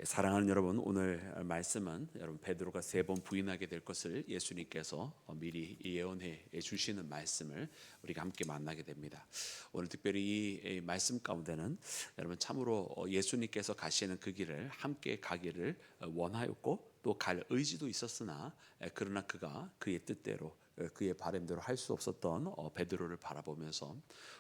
사랑하는 여러분, 오늘 말씀은 여러분 베드로가 3번 부인하게 될 것을 예수님께서 미리 예언해 주시는 말씀을 우리가 함께 만나게 됩니다. 오늘 특별히 이 말씀 가운데는 여러분 참으로 예수님께서 가시는 그 길을 함께 가기를 원하였고 또 갈 의지도 있었으나 그러나 그가 그의 뜻대로 그의 바람대로 할 수 없었던 베드로를 바라보면서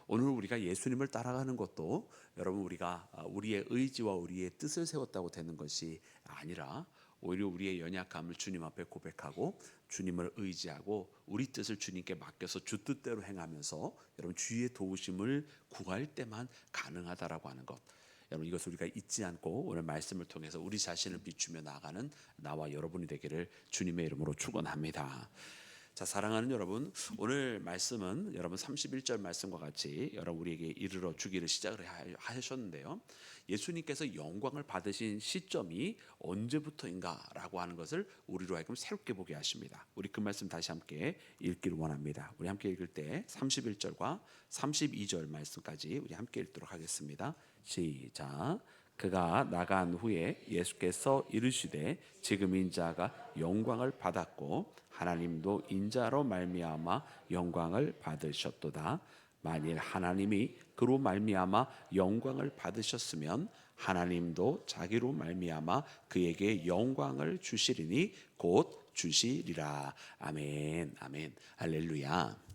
오늘 우리가 예수님을 따라가는 것도 여러분 우리가 우리의 의지와 우리의 뜻을 세웠다고 되는 것이 아니라 오히려 우리의 연약함을 주님 앞에 고백하고 주님을 의지하고 우리 뜻을 주님께 맡겨서 주 뜻대로 행하면서 여러분 주의 도우심을 구할 때만 가능하다라고 하는 것, 여러분 이것을 우리가 잊지 않고 오늘 말씀을 통해서 우리 자신을 비추며 나아가는 나와 여러분이 되기를 주님의 이름으로 축원합니다. 자, 사랑하는 여러분, 오늘 말씀은 여러분 31절 말씀과 같이 여러분 우리에게 이르러 주기를 시작을 하셨는데요. 예수님께서 영광을 받으신 시점이 언제부터인가라고 하는 것을 우리로 하여금 새롭게 보게 하십니다. 우리 그 말씀 다시 함께 읽기를 원합니다. 우리 함께 읽을 때 31절과 32절 말씀까지 우리 함께 읽도록 하겠습니다. 시작. 그가 나간 후에 예수께서 이르시되 지금 인자가 영광을 받았고 하나님도 인자로 말미암아 영광을 받으셨도다. 만일 하나님이 그로 말미암아 영광을 받으셨으면 하나님도 자기로 말미암아 그에게 영광을 주시리니 곧 주시리라. 아멘, 아멘, 할렐루야.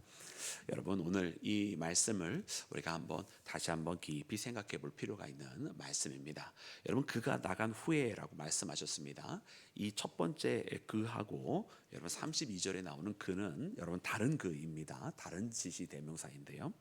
여러분 오늘 이 말씀을 우리가 다시 한번 깊이 생각해 볼 필요가 있는 말씀입니다. 여러분 그가 나간 후에라고 말씀하셨습니다. 이 첫 번째 그하고 여러분 32절에 나오는 그는 여러분 다른 그입니다. 다른 지시 대명사인데요.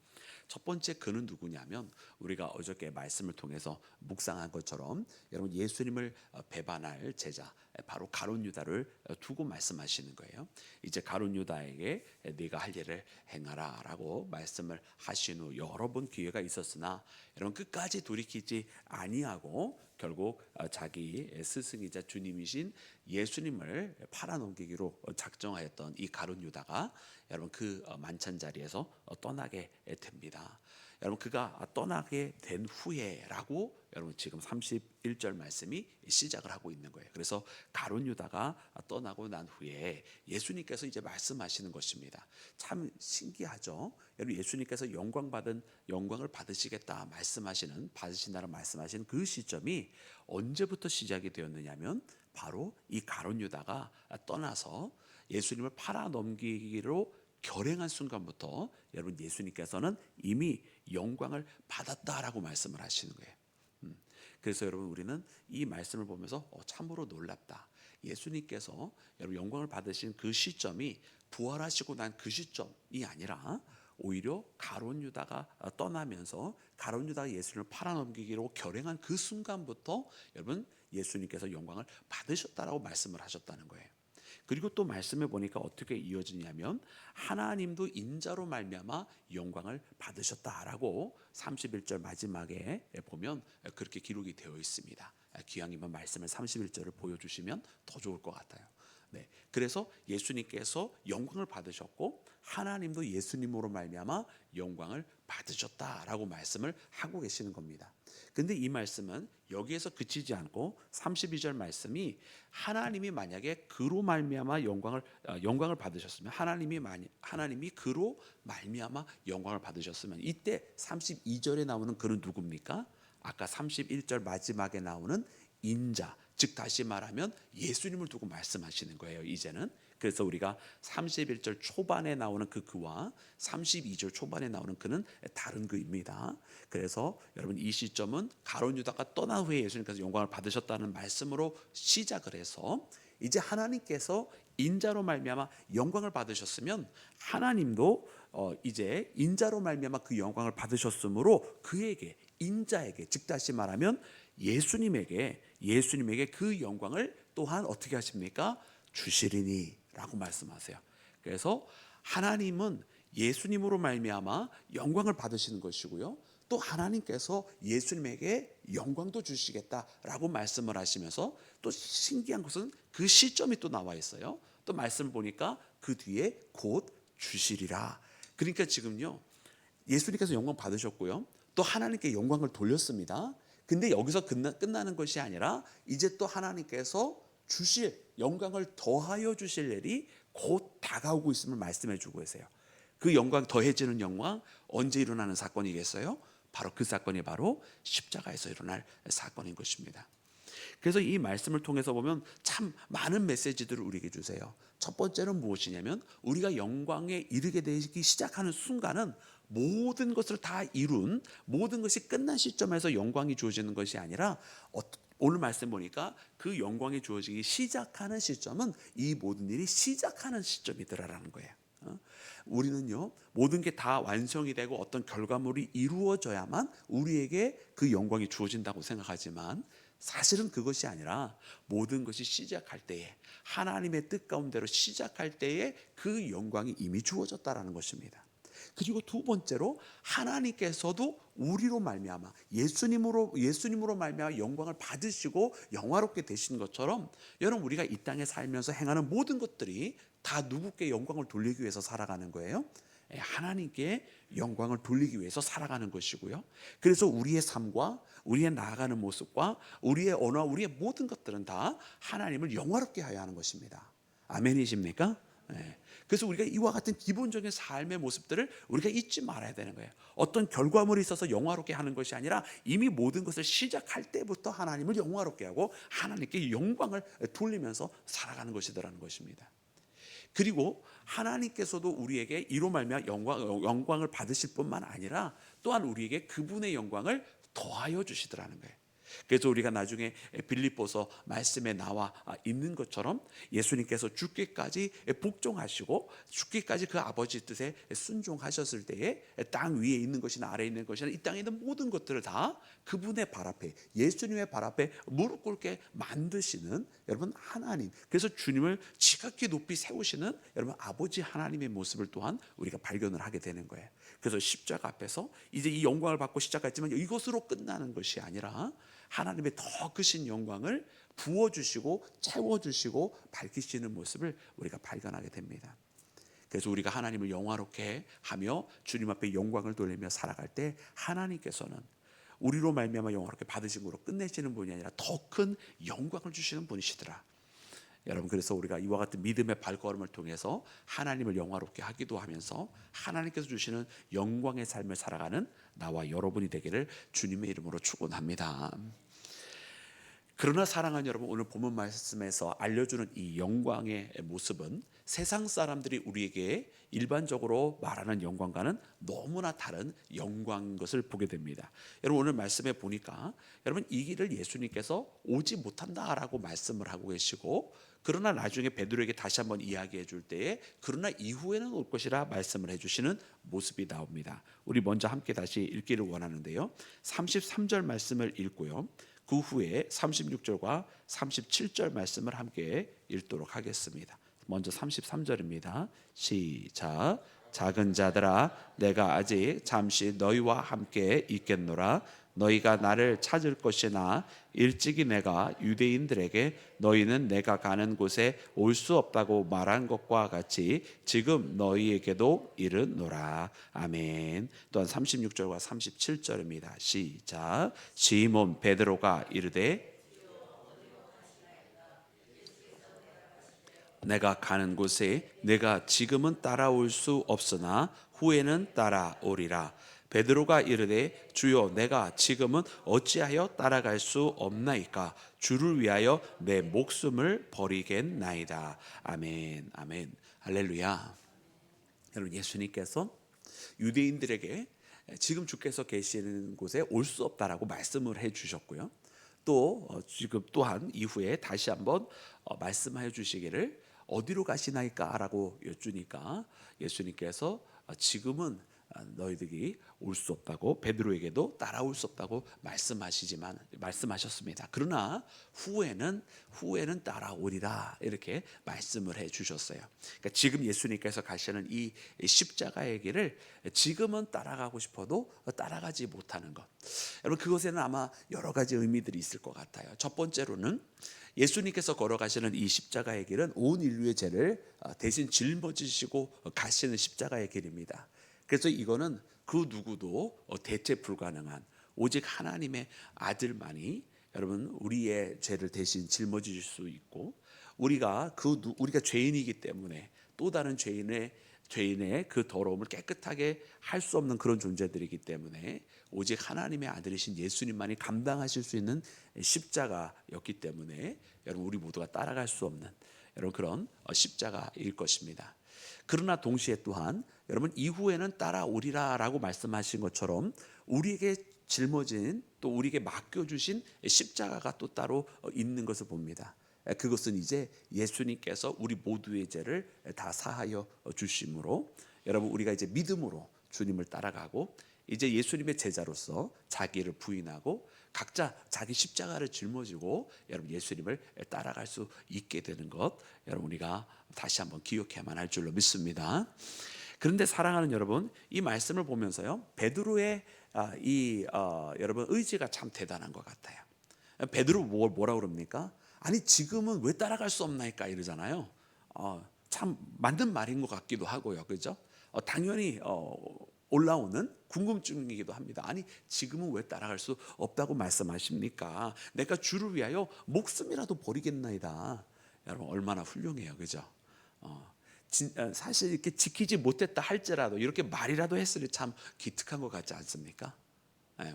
첫 번째 그는 누구냐면 우리가 어저께 말씀을 통해서 묵상한 것처럼 여러분 예수님을 배반할 제자 바로 가룟 유다를 두고 말씀하시는 거예요. 이제 가룟 유다에게 네가 할 일을 행하라라고 말씀을 하신 후 여러 번 기회가 있었으나 여러분 끝까지 돌이키지 아니하고 결국 자기 스승이자 주님이신 예수님을 팔아넘기기로 작정하였던 이 가룟 유다가 여러분 그 만찬 자리에서 떠나게 됩니다. 여러분 그가 떠나게 된 후에라고 여러분 지금 31절 말씀이 시작을 하고 있는 거예요. 그래서 가룟 유다가 떠나고 난 후에 예수님께서 이제 말씀하시는 것입니다. 참 신기하죠. 여러분 예수님께서 영광을 받으시겠다 받으신다는 말씀하시는 그 시점이 언제부터 시작이 되었느냐면 바로 이 가룟 유다가 떠나서 예수님을 팔아넘기기로 결행한 순간부터 여러분 예수님께서는 이미 영광을 받았다라고 말씀을 하시는 거예요. 그래서 여러분 우리는 이 말씀을 보면서 참으로 놀랍다. 예수님께서 여러분 영광을 받으신 그 시점이 부활하시고 난 그 시점이 아니라 오히려 가룟 유다가 떠나면서 가룟 유다가 예수님을 팔아넘기기로 결행한 그 순간부터 여러분 예수님께서 영광을 받으셨다라고 말씀을 하셨다는 거예요. 그리고 또 말씀해 보니까 어떻게 이어지냐면 하나님도 인자로 말미암아 영광을 받으셨다라고 31절 마지막에 보면 그렇게 기록이 되어 있습니다. 기왕이면 말씀을 31절을 보여주시면 더 좋을 것 같아요. 네, 그래서 예수님께서 영광을 받으셨고 하나님도 예수님으로 말미암아 영광을 받으셨다라고 말씀을 하고 계시는 겁니다. 근데 이 말씀은 여기에서 그치지 않고 32절 말씀이 하나님이 만약에 그로 말미암아 영광을 받으셨으면 하나님이 그로 말미암아 영광을 받으셨으면 이때 32절에 나오는 그는 누굽니까? 아까 31절 마지막에 나오는 인자, 즉 다시 말하면 예수님을 두고 말씀하시는 거예요. 이제는 그래서 우리가 31절 초반에 나오는 그와 32절 초반에 나오는 그는 다른 그입니다. 그래서 여러분 이 시점은 가룟 유다가 떠난 후에 예수님께서 영광을 받으셨다는 말씀으로 시작을 해서 이제 하나님께서 인자로 말미암아 영광을 받으셨으면 하나님도 이제 인자로 말미암아 그 영광을 받으셨으므로 그에게 인자에게 즉 다시 말하면 예수님에게 그 영광을 또한 어떻게 하십니까? 주시리니 라고 말씀하세요. 그래서 하나님은 예수님으로 말미암아 영광을 받으시는 것이고요. 또 하나님께서 예수님에게 영광도 주시겠다라고 말씀을 하시면서 또 신기한 것은 그 시점이 또 나와 있어요. 또 말씀을 보니까 그 뒤에 곧 주시리라. 그러니까 지금요 예수님께서 영광 받으셨고요. 또 하나님께 영광을 돌렸습니다. 근데 여기서 끝나는 것이 아니라 이제 또 하나님께서 주실 영광을 더하여 주실 일이 곧 다가오고 있음을 말씀해 주고 계세요. 그 영광, 더해지는 영광, 언제 일어나는 사건이겠어요? 바로 그 사건이 바로 십자가에서 일어날 사건인 것입니다. 그래서 이 말씀을 통해서 보면 참 많은 메시지들을 우리에게 주세요. 첫 번째는 무엇이냐면 우리가 영광에 이르게 되기 시작하는 순간은 모든 것을 다 이룬, 모든 것이 끝난 시점에서 영광이 주어지는 것이 아니라 오늘 말씀 보니까 그 영광이 주어지기 시작하는 시점은 이 모든 일이 시작하는 시점이더라라는 거예요. 우리는요, 모든 게 다 완성이 되고 어떤 결과물이 이루어져야만 우리에게 그 영광이 주어진다고 생각하지만 사실은 그것이 아니라 모든 것이 시작할 때에, 하나님의 뜻 가운데로 시작할 때에 그 영광이 이미 주어졌다라는 것입니다. 그리고 두 번째로 하나님께서도 우리로 말미암아 예수님으로 말미암아 영광을 받으시고 영화롭게 되신 것처럼, 여러분 우리가 이 땅에 살면서 행하는 모든 것들이 다 누구께 영광을 돌리기 위해서 살아가는 거예요? 하나님께 영광을 돌리기 위해서 살아가는 것이고요. 그래서 우리의 삶과 우리의 나아가는 모습과 우리의 언어와 우리의 모든 것들은 다 하나님을 영화롭게 하여야 하는 것입니다. 아멘이십니까? 네. 그래서 우리가 이와 같은 기본적인 삶의 모습들을 우리가 잊지 말아야 되는 거예요. 어떤 결과물이 있어서 영화롭게 하는 것이 아니라 이미 모든 것을 시작할 때부터 하나님을 영화롭게 하고 하나님께 영광을 돌리면서 살아가는 것이더라는 것입니다. 그리고 하나님께서도 우리에게 이로 말미암아 영광을 받으실 뿐만 아니라 또한 우리에게 그분의 영광을 더하여 주시더라는 거예요. 그래서 우리가 나중에 빌립보서 말씀에 나와 있는 것처럼 예수님께서 죽기까지 복종하시고 죽기까지 그 아버지 뜻에 순종하셨을 때에 땅 위에 있는 것이나 아래에 있는 것이나 이 땅에 있는 모든 것들을 다 그분의 발 앞에, 예수님의 발 앞에 무릎 꿇게 만드시는 여러분 하나님, 그래서 주님을 지극히 높이 세우시는 여러분 아버지 하나님의 모습을 또한 우리가 발견을 하게 되는 거예요. 그래서 십자가 앞에서 이제 이 영광을 받고 시작했지만 이것으로 끝나는 것이 아니라 하나님의 더 크신 영광을 부어주시고 채워주시고 밝히시는 모습을 우리가 발견하게 됩니다. 그래서 우리가 하나님을 영화롭게 하며 주님 앞에 영광을 돌리며 살아갈 때 하나님께서는 우리로 말미암아 영화롭게 받으신 것으로 끝내시는 분이 아니라 더 큰 영광을 주시는 분이시더라. 여러분, 그래서 우리가 이와 같은 믿음의 발걸음을 통해서 하나님을 영화롭게 하기도 하면서 하나님께서 주시는 영광의 삶을 살아가는 나와 여러분이 되기를 주님의 이름으로 축원합니다. 그러나 사랑하는 여러분, 오늘 본문 말씀에서 알려주는 이 영광의 모습은 세상 사람들이 우리에게 일반적으로 말하는 영광과는 너무나 다른 영광인 것을 보게 됩니다. 여러분, 오늘 말씀에 보니까 여러분 이 길을 예수님께서 오지 못한다라고 말씀을 하고 계시고, 그러나 나중에 베드로에게 다시 한번 이야기해 줄 때에 그러나 이후에는 올 것이라 말씀을 해주시는 모습이 나옵니다. 우리 먼저 함께 다시 읽기를 원하는데요, 33절 말씀을 읽고요, 그 후에 36절과 37절 말씀을 함께 읽도록 하겠습니다. 먼저 33절입니다. 시작. 작은 자들아, 내가 아직 잠시 너희와 함께 있겠노라. 너희가 나를 찾을 것이나 일찍이 내가 유대인들에게 너희는 내가 가는 곳에 올 수 없다고 말한 것과 같이 지금 너희에게도 이르노라. 아멘. 또한 36절과 37절입니다. 시작. 시몬 베드로가 이르되 내가 가는 곳에 내가 지금은 따라올 수 없으나 후에는 따라오리라. 베드로가 이르되 주여, 내가 지금은 어찌하여 따라갈 수 없나이까? 주를 위하여 내 목숨을 버리겠나이다. 아멘. 아멘. 할렐루야. 여러분, 예수님께서 유대인들에게 지금 주께서 계시는 곳에 올 수 없다라고 말씀을 해 주셨고요, 또 지금 또한 이후에 다시 한번 말씀해 주시기를 어디로 가시나이까라고 여쭈니까 예수님께서 지금은 너희들이 올 수 없다고, 베드로에게도 따라올 수 없다고 말씀하셨습니다. 그러나 후에는 따라오리라 이렇게 말씀을 해 주셨어요. 그러니까 지금 예수님께서 가시는 이 십자가의 길을 지금은 따라가고 싶어도 따라가지 못하는 것, 여러분 그것에는 아마 여러 가지 의미들이 있을 것 같아요. 첫 번째로는 예수님께서 걸어가시는 이 십자가의 길은 온 인류의 죄를 대신 짊어지시고 가시는 십자가의 길입니다. 그래서 이거는 그 누구도 대체 불가능한, 오직 하나님의 아들만이 여러분 우리의 죄를 대신 짊어질 수 있고, 우리가 죄인이기 때문에 또 다른 죄인의 그 더러움을 깨끗하게 할 수 없는 그런 존재들이기 때문에 오직 하나님의 아들이신 예수님만이 감당하실 수 있는 십자가였기 때문에 여러분 우리 모두가 따라갈 수 없는 여러분 그런 십자가일 것입니다. 그러나 동시에 또한 여러분 이후에는 따라오리라라고 말씀하신 것처럼 우리에게 짊어진 또 우리에게 맡겨주신 십자가가 또 따로 있는 것을 봅니다. 그것은 이제 예수님께서 우리 모두의 죄를 다 사하여 주심으로 여러분 우리가 이제 믿음으로 주님을 따라가고 이제 예수님의 제자로서 자기를 부인하고 각자 자기 십자가를 짊어지고 여러분 예수님을 따라갈 수 있게 되는 것, 여러분 우리가 다시 한번 기억해야만 할 줄로 믿습니다. 그런데 사랑하는 여러분, 이 말씀을 보면서요 베드로의 여러분 의지가 참 대단한 것 같아요. 베드로 뭐라 그럽니까? 아니 지금은 왜 따라갈 수 없나이까 이러잖아요. 참 맞는 말인 것 같기도 하고요, 그죠? 당연히 올라오는 궁금증이기도 합니다. 아니 지금은 왜 따라갈 수 없다고 말씀하십니까? 내가 주를 위하여 목숨이라도 버리겠나이다. 여러분 얼마나 훌륭해요, 그죠? 사실 이렇게 지키지 못했다 할지라도 이렇게 말이라도 했으니 참 기특한 것 같지 않습니까?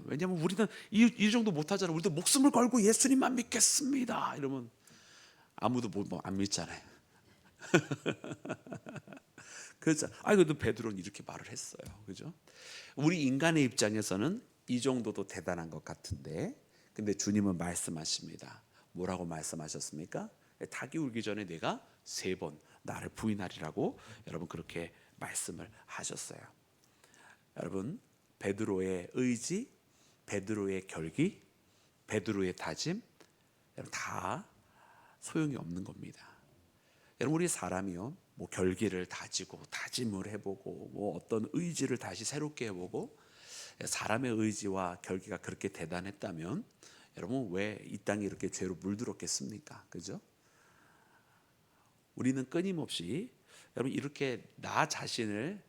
왜냐하면 우리는 이 정도 못하잖아요. 우리도 목숨을 걸고 예수님만 믿겠습니다 이러면 아무도 안 믿잖아요. 그렇죠. 그래도 베드로는 이렇게 말을 했어요, 그죠? 우리 인간의 입장에서는 이 정도도 대단한 것 같은데, 근데 주님은 말씀하십니다. 뭐라고 말씀하셨습니까? 닭이 울기 전에 내가 3번 나를 부인하리라고 여러분 그렇게 말씀을 하셨어요. 여러분 베드로의 의지, 베드로의 결기, 베드로의 다짐 여러분 다 소용이 없는 겁니다. 여러분 우리 사람이요 뭐 결기를 다지고 다짐을 해보고 뭐 어떤 의지를 다시 새롭게 해보고 사람의 의지와 결기가 그렇게 대단했다면 여러분 왜 이 땅에 이렇게 죄로 물들었겠습니까? 그죠? 우리는 끊임없이 여러분 이렇게 나 자신을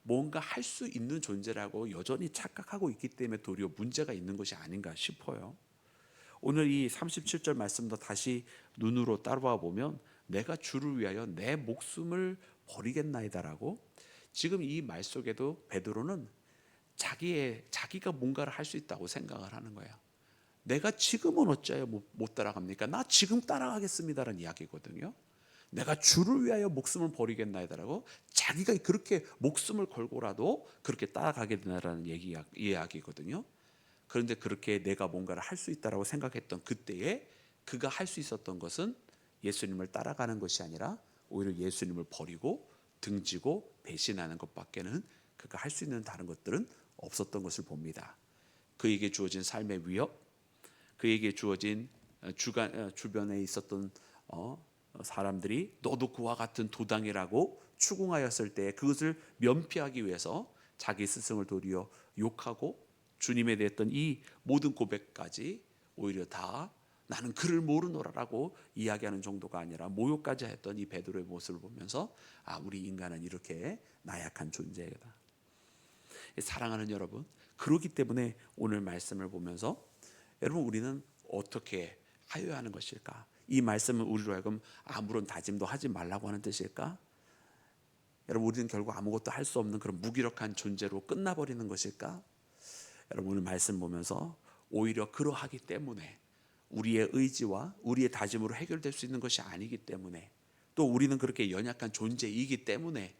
뭔가 할 수 있는 존재라고 여전히 착각하고 있기 때문에 도리어 문제가 있는 것이 아닌가 싶어요. 오늘 이 37절 말씀도 다시 눈으로 따라와 보면 내가 주를 위하여 내 목숨을 버리겠나이다라고, 지금 이 말 속에도 베드로는 자기가 뭔가를 할 수 있다고 생각을 하는 거예요. 내가 지금은 어째요 못 따라갑니까? 나 지금 따라가겠습니다라는 이야기거든요. 내가 주를 위하여 목숨을 버리겠나이다라고 자기가 그렇게 목숨을 걸고라도 그렇게 따라가게 되나라는 이야기거든요. 그런데 그렇게 내가 뭔가를 할 수 있다라고 생각했던 그때에 그가 할 수 있었던 것은 예수님을 따라가는 것이 아니라 오히려 예수님을 버리고 등지고 배신하는 것밖에는 그가 할 수 있는 다른 것들은 없었던 것을 봅니다. 그에게 주어진 삶의 위협, 그에게 주어진 주변에 있었던 사람들이 너도 그와 같은 도당이라고 추궁하였을 때 그것을 면피하기 위해서 자기 스승을 도리어 욕하고 주님에 대했던 이 모든 고백까지 오히려 다 나는 그를 모르노라라고 이야기하는 정도가 아니라 모욕까지 했던 이 베드로의 모습을 보면서 우리 인간은 이렇게 나약한 존재다. 사랑하는 여러분, 그렇기 때문에 오늘 말씀을 보면서 여러분 우리는 어떻게 하여야 하는 것일까? 이 말씀은 우리로 하여금 아무런 다짐도 하지 말라고 하는 뜻일까? 여러분 우리는 결국 아무것도 할 수 없는 그런 무기력한 존재로 끝나버리는 것일까? 여러분 오늘 말씀 보면서 오히려 그러하기 때문에 우리의 의지와 우리의 다짐으로 해결될 수 있는 것이 아니기 때문에, 또 우리는 그렇게 연약한 존재이기 때문에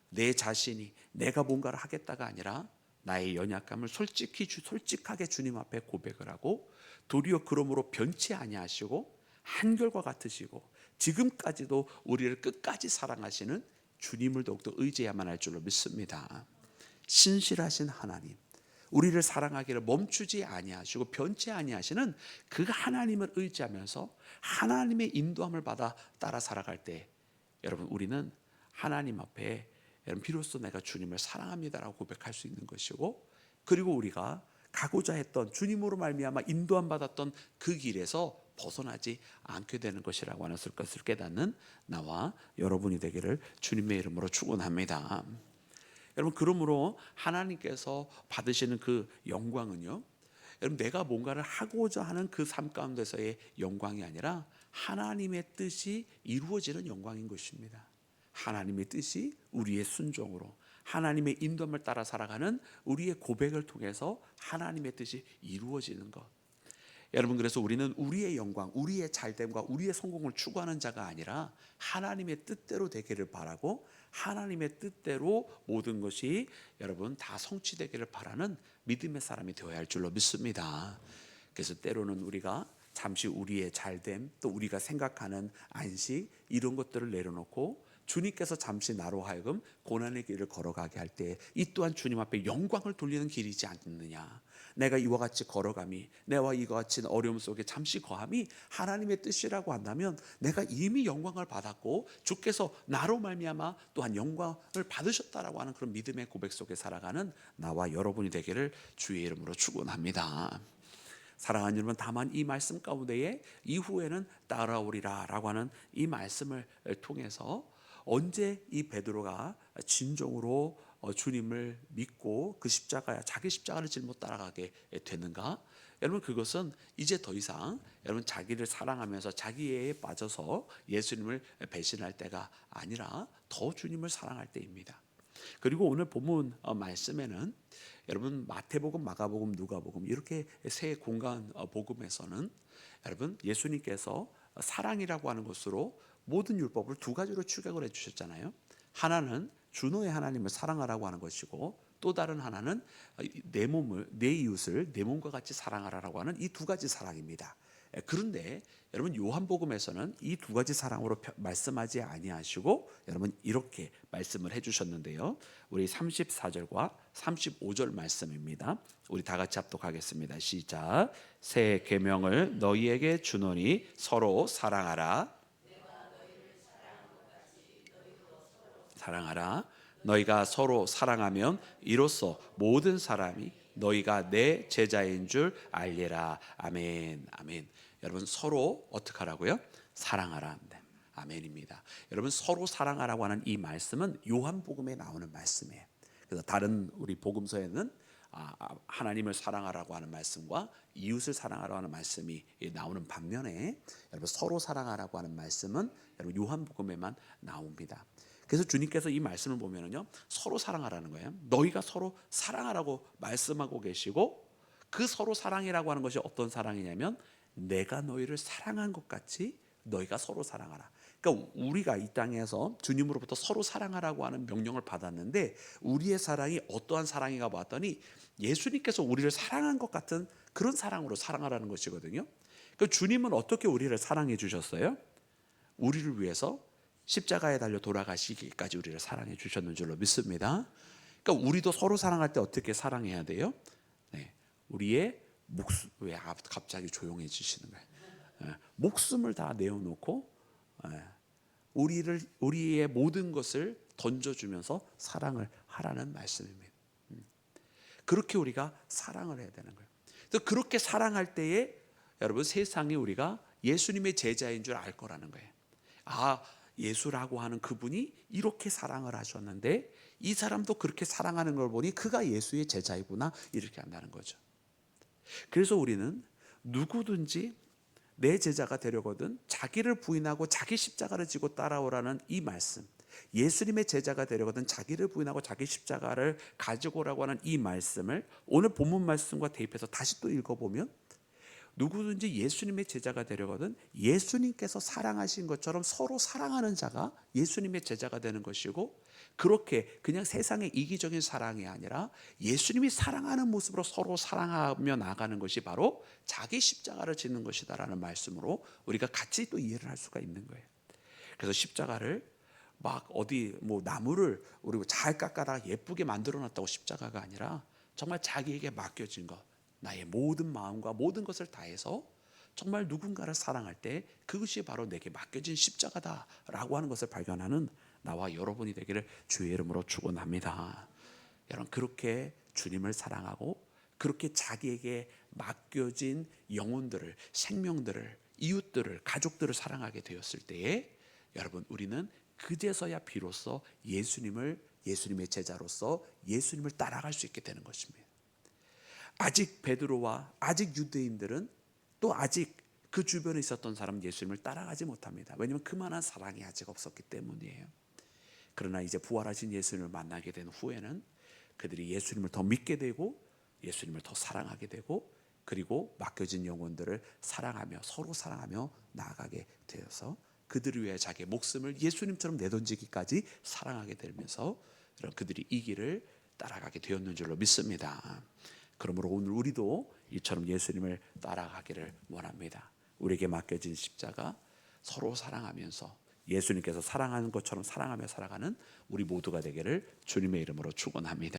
내 자신이 내가 뭔가를 하겠다가 아니라 나의 연약감을 솔직하게 주님 앞에 고백을 하고 도리어 그러므로 변치 아니하시고 한결과 같으시고 지금까지도 우리를 끝까지 사랑하시는 주님을 더욱더 의지해야만 할 줄로 믿습니다. 신실하신 하나님, 우리를 사랑하기를 멈추지 아니하시고 변치 아니하시는 그 하나님을 의지하면서 하나님의 인도함을 받아 따라 살아갈 때 여러분 우리는 하나님 앞에 여러분 비로소 내가 주님을 사랑합니다라고 고백할 수 있는 것이고, 그리고 우리가 가고자 했던 주님으로 말미암아 인도함 받았던 그 길에서 벗어나지 않게 되는 것이라고 하는 것을 깨닫는 나와 여러분이 되기를 주님의 이름으로 축원합니다. 여러분 그러므로 하나님께서 받으시는 그 영광은요, 여러분 내가 뭔가를 하고자 하는 그 삶 가운데서의 영광이 아니라 하나님의 뜻이 이루어지는 영광인 것입니다. 하나님의 뜻이 우리의 순종으로 하나님의 인도함을 따라 살아가는 우리의 고백을 통해서 하나님의 뜻이 이루어지는 것. 여러분 그래서 우리는 우리의 영광, 우리의 잘됨과 우리의 성공을 추구하는 자가 아니라 하나님의 뜻대로 되기를 바라고 하나님의 뜻대로 모든 것이 여러분 다 성취되기를 바라는 믿음의 사람이 되어야 할 줄로 믿습니다. 그래서 때로는 우리가 잠시 우리의 잘됨, 또 우리가 생각하는 안식 이런 것들을 내려놓고 주님께서 잠시 나로 하여금 고난의 길을 걸어가게 할 때 이 또한 주님 앞에 영광을 돌리는 길이지 않느냐. 내가 이와 같이 걸어감이, 내와 이와 같이 어려움 속에 잠시 거함이 하나님의 뜻이라고 한다면 내가 이미 영광을 받았고 주께서 나로 말미암아 또한 영광을 받으셨다라고 하는 그런 믿음의 고백 속에 살아가는 나와 여러분이 되기를 주의 이름으로 축원합니다. 사랑하는 여러분, 다만 이 말씀 가운데에 이후에는 따라오리라 라고 하는 이 말씀을 통해서 언제 이 베드로가 진정으로 주님을 믿고 그 십자가, 자기 십자가를 짊어 따라가게 됐는가? 여러분 그것은 이제 더 이상 여러분 자기를 사랑하면서 자기에 빠져서 예수님을 배신할 때가 아니라 더 주님을 사랑할 때입니다. 그리고 오늘 본문 말씀에는 여러분 마태복음, 마가복음, 누가복음 이렇게 세 공간 복음에서는 여러분 예수님께서 사랑이라고 하는 것으로 모든 율법을 두 가지로 축약을 해주셨잖아요. 하나는 주노의 하나님을 사랑하라고 하는 것이고 또 다른 하나는 내 이웃을 내 몸과 같이 사랑하라고 하는 이 두 가지 사랑입니다. 그런데 여러분 요한복음에서는 이 두 가지 사랑으로 말씀하지 아니하시고 여러분 이렇게 말씀을 해주셨는데요. 우리 34절과 35절 말씀입니다. 우리 다 같이 합독하겠습니다. 시작. 새 계명을 너희에게 주노니 서로 사랑하라. 사랑하라. 너희가 서로 사랑하면 이로써 모든 사람이 너희가 내 제자인 줄 알리라. 아멘. 아멘. 여러분 서로 어떻게 하라고요? 사랑하라. 네. 아멘입니다. 여러분 서로 사랑하라고 하는 이 말씀은 요한복음에 나오는 말씀이에요. 그래서 다른 우리 복음서에는 하나님을 사랑하라고 하는 말씀과 이웃을 사랑하라고 하는 말씀이 나오는 반면에 여러분 서로 사랑하라고 하는 말씀은 여러분 요한복음에만 나옵니다. 그래서 주님께서 이 말씀을 보면은요 서로 사랑하라는 거예요. 너희가 서로 사랑하라고 말씀하고 계시고 그 서로 사랑이라고 하는 것이 어떤 사랑이냐면 내가 너희를 사랑한 것 같이 너희가 서로 사랑하라. 그러니까 우리가 이 땅에서 주님으로부터 서로 사랑하라고 하는 명령을 받았는데 우리의 사랑이 어떠한 사랑인가 봤더니 예수님께서 우리를 사랑한 것 같은 그런 사랑으로 사랑하라는 것이거든요. 그러니까 주님은 어떻게 우리를 사랑해 주셨어요? 우리를 위해서 십자가에 달려 돌아가시기까지 우리를 사랑해 주셨는 줄로 믿습니다. 그러니까 우리도 서로 사랑할 때 어떻게 사랑해야 돼요? 네, 우리의 목숨. 왜 갑자기 조용해지시는 거예요? 목숨을 다 내어놓고 우리의 모든 것을 던져주면서 사랑을 하라는 말씀입니다. 그렇게 우리가 사랑을 해야 되는 거예요. 그래서 그렇게 사랑할 때에 여러분 세상이 우리가 예수님의 제자인 줄 알 거라는 거예요. 예수라고 하는 그분이 이렇게 사랑을 하셨는데 이 사람도 그렇게 사랑하는 걸 보니 그가 예수의 제자이구나 이렇게 한다는 거죠. 그래서 우리는 누구든지 내 제자가 되려거든 자기를 부인하고 자기 십자가를 지고 따라오라는 이 말씀, 예수님의 제자가 되려거든 자기를 부인하고 자기 십자가를 가지고 오라고 하는 이 말씀을 오늘 본문 말씀과 대입해서 다시 또 읽어보면 누구든지 예수님의 제자가 되려거든 예수님께서 사랑하신 것처럼 서로 사랑하는 자가 예수님의 제자가 되는 것이고 그렇게 그냥 세상의 이기적인 사랑이 아니라 예수님이 사랑하는 모습으로 서로 사랑하며 나가는 것이 바로 자기 십자가를 짓는 것이다라는 말씀으로 우리가 같이 또 이해를 할 수가 있는 거예요. 그래서 십자가를 막 어디 나무를 우리 잘 깎아다 예쁘게 만들어 놨다고 십자가가 아니라 정말 자기에게 맡겨진 것, 나의 모든 마음과 모든 것을 다해서 정말 누군가를 사랑할 때 그것이 바로 내게 맡겨진 십자가다라고 하는 것을 발견하는 나와 여러분이 되기를 주의 이름으로 축원합니다. 여러분 그렇게 주님을 사랑하고 그렇게 자기에게 맡겨진 영혼들을, 생명들을, 이웃들을, 가족들을 사랑하게 되었을 때에 여러분 우리는 그제서야 비로소 예수님을 예수님의 제자로서 예수님을 따라갈 수 있게 되는 것입니다. 아직 베드로와 아직 유대인들은 또 아직 그 주변에 있었던 사람 예수님을 따라가지 못합니다. 왜냐하면 그만한 사랑이 아직 없었기 때문이에요. 그러나 이제 부활하신 예수님을 만나게 된 후에는 그들이 예수님을 더 믿게 되고 예수님을 더 사랑하게 되고 그리고 맡겨진 영혼들을 사랑하며 서로 사랑하며 나아가게 되어서 그들을 위해 자기의 목숨을 예수님처럼 내던지기까지 사랑하게 되면서 그들이 이 길을 따라가게 되었는 줄로 믿습니다. 그러므로 오늘 우리도 이처럼 예수님을 따라가기를 원합니다. 우리에게 맡겨진 십자가 서로 사랑하면서 예수님께서 사랑하는 것처럼 사랑하며 살아가는 우리 모두가 되기를 주님의 이름으로 축원합니다.